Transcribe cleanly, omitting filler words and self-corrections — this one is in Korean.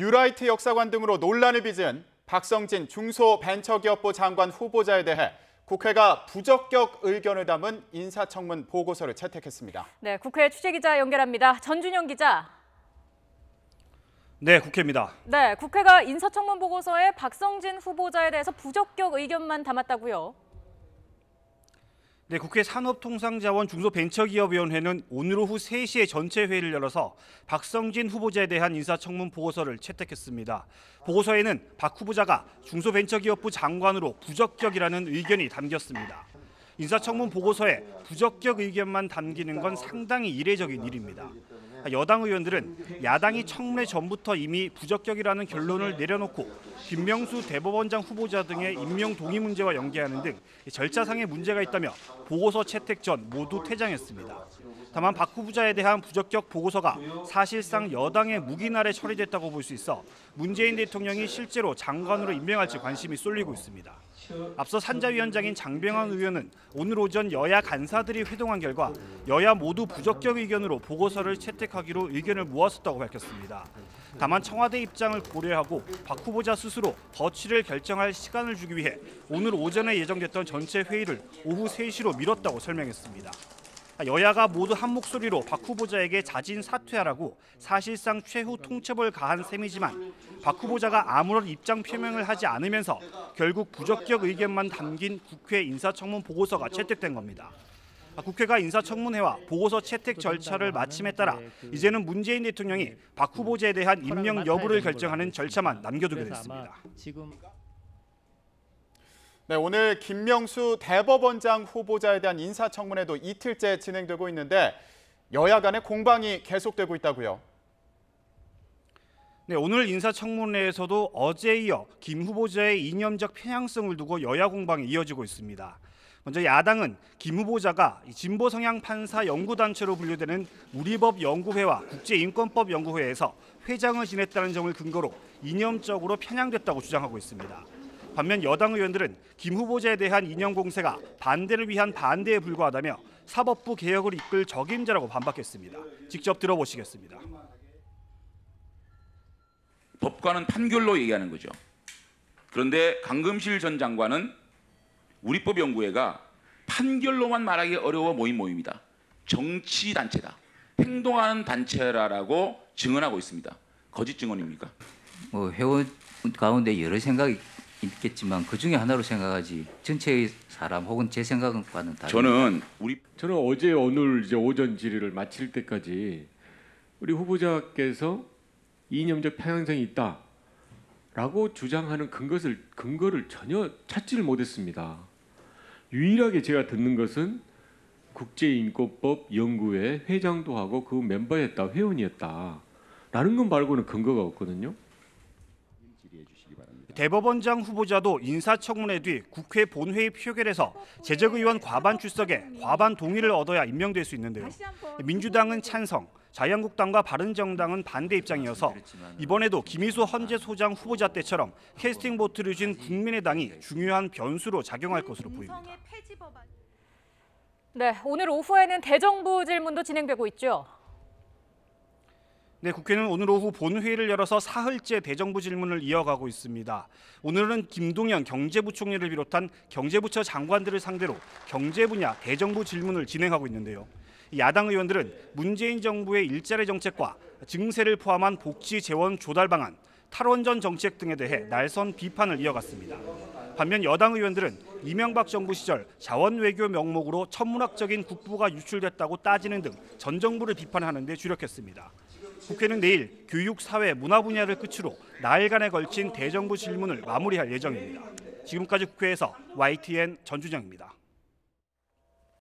뉴라이트 역사관 등으로 논란을 빚은 박성진 중소벤처기업부 장관 후보자에 대해 국회가 부적격 의견을 담은 인사청문 보고서를 채택했습니다. 네, 국회 취재기자 연결합니다. 전준영 기자. 네, 국회입니다. 네, 국회가 인사청문 보고서에 박성진 후보자에 대해서 부적격 의견만 담았다고요? 네, 국회 산업통상자원 중소벤처기업위원회는 오늘 오후 3시에 전체 회의를 열어서 박성진 후보자에 대한 인사청문 보고서를 채택했습니다. 보고서에는 박 후보자가 중소벤처기업부 장관으로 부적격이라는 의견이 담겼습니다. 인사청문 보고서에 부적격 의견만 담기는 건 상당히 이례적인 일입니다. 여당 의원들은 야당이 청문회 전부터 이미 부적격이라는 결론을 내려놓고 김명수 대법원장 후보자 등의 임명 동의 문제와 연계하는 등 절차상의 문제가 있다며 보고서 채택 전 모두 퇴장했습니다. 다만 박 후보자에 대한 부적격 보고서가 사실상 여당의 묵인 아래 처리됐다고 볼 수 있어 문재인 대통령이 실제로 장관으로 임명할지 관심이 쏠리고 있습니다. 앞서 산자위원장인 장병환 의원은 오늘 오전 여야 간사들이 회동한 결과 여야 모두 부적격 의견으로 보고서를 채택하기로 의견을 모았었다고 밝혔습니다. 다만 청와대 입장을 고려하고 박 후보자 스스로 거취를 결정할 시간을 주기 위해 오늘 오전에 예정됐던 전체 회의를 오후 3시로 미뤘다고 설명했습니다. 여야가 모두 한 목소리로 박 후보자에게 자진 사퇴하라고 사실상 최후 통첩을 가한 셈이지만 박 후보자가 아무런 입장 표명을 하지 않으면서 결국 부적격 의견만 담긴 국회 인사청문 보고서가 채택된 겁니다. 국회가 인사청문회와 보고서 채택 절차를 마침에 따라 이제는 문재인 대통령이 박 후보자에 대한 임명 여부를 결정하는 절차만 남겨두게 됐습니다. 네, 오늘 김명수 대법원장 후보자에 대한 인사청문회도 이틀째 진행되고 있는데 여야 간의 공방이 계속되고 있다고요. 네, 오늘 인사청문회에서도 어제에 이어 김 후보자의 이념적 편향성을 두고 여야 공방이 이어지고 있습니다. 먼저 야당은 김 후보자가 진보 성향 판사 연구단체로 분류되는 우리법연구회와 국제인권법연구회에서 회장을 지냈다는 점을 근거로 이념적으로 편향됐다고 주장하고 있습니다. 반면 여당 의원들은 김 후보자에 대한 이념 공세가 반대를 위한 반대에 불과하다며 사법부 개혁을 이끌 적임자라고 반박했습니다. 직접 들어보시겠습니다. 법관은 판결로 얘기하는 거죠. 그런데 강금실 전 장관은 우리법연구회가 판결로만 말하기 어려워 모인 모임이다. 정치단체다. 행동하는 단체라고 증언하고 있습니다. 거짓 증언입니까? 회원 가운데 여러 생각이 있겠지만 그 중에 하나로 생각하지 전체의 사람 혹은 제 생각과는 다릅니다. 저는 어제 오늘 이제 오전 질의를 마칠 때까지 우리 후보자께서 이념적 편향성이 있다라고 주장하는 근거를 전혀 찾지를 못했습니다. 유일하게 제가 듣는 것은 국제인권법 연구회 회장도 하고 그 멤버였다, 회원이었다라는 것 말고는 근거가 없거든요. 대법원장 후보자도 인사청문회 뒤 국회 본회의 표결에서 재적 의원 과반 출석에 과반 동의를 얻어야 임명될 수 있는데요. 민주당은 찬성, 자유한국당과 바른정당은 반대 입장이어서 이번에도 김희수 헌재소장 후보자 때처럼 캐스팅 보트를 쥔 국민의당이 중요한 변수로 작용할 것으로 보입니다. 네, 오늘 오후에는 대정부 질문도 진행되고 있죠. 네, 국회는 오늘 오후 본회의를 열어서 사흘째 대정부 질문을 이어가고 있습니다. 오늘은 김동연 경제부총리를 비롯한 경제부처 장관들을 상대로 경제 분야 대정부 질문을 진행하고 있는데요. 야당 의원들은 문재인 정부의 일자리 정책과 증세를 포함한 복지 재원 조달 방안, 탈원전 정책 등에 대해 날선 비판을 이어갔습니다. 반면 여당 의원들은 이명박 정부 시절 자원 외교 명목으로 천문학적인 국부가 유출됐다고 따지는 등 전 정부를 비판하는 데 주력했습니다. 국회는 내일 교육, 사회, 문화 분야를 끝으로 나흘간에 걸친 대정부 질문을 마무리할 예정입니다. 지금까지 국회에서 YTN 전준영입니다.